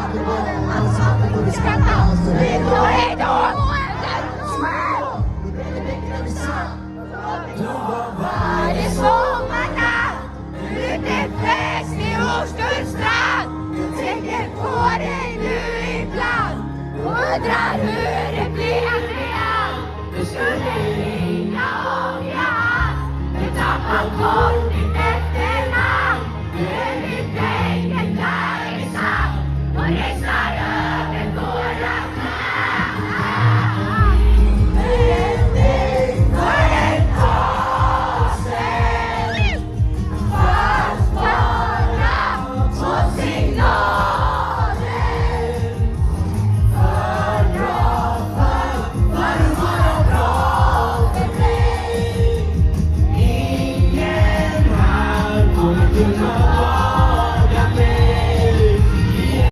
Alla saknar borde skratta. Hejdå, hejdå! Varje sommarnatt ute fest i Årsturstrand. Tänker på dig nu ibland. Undrar hur det blev med allt. Du skulle ringa om jag hann. Du tappar bort ditt efternamn. Du är mitt eget där i sant.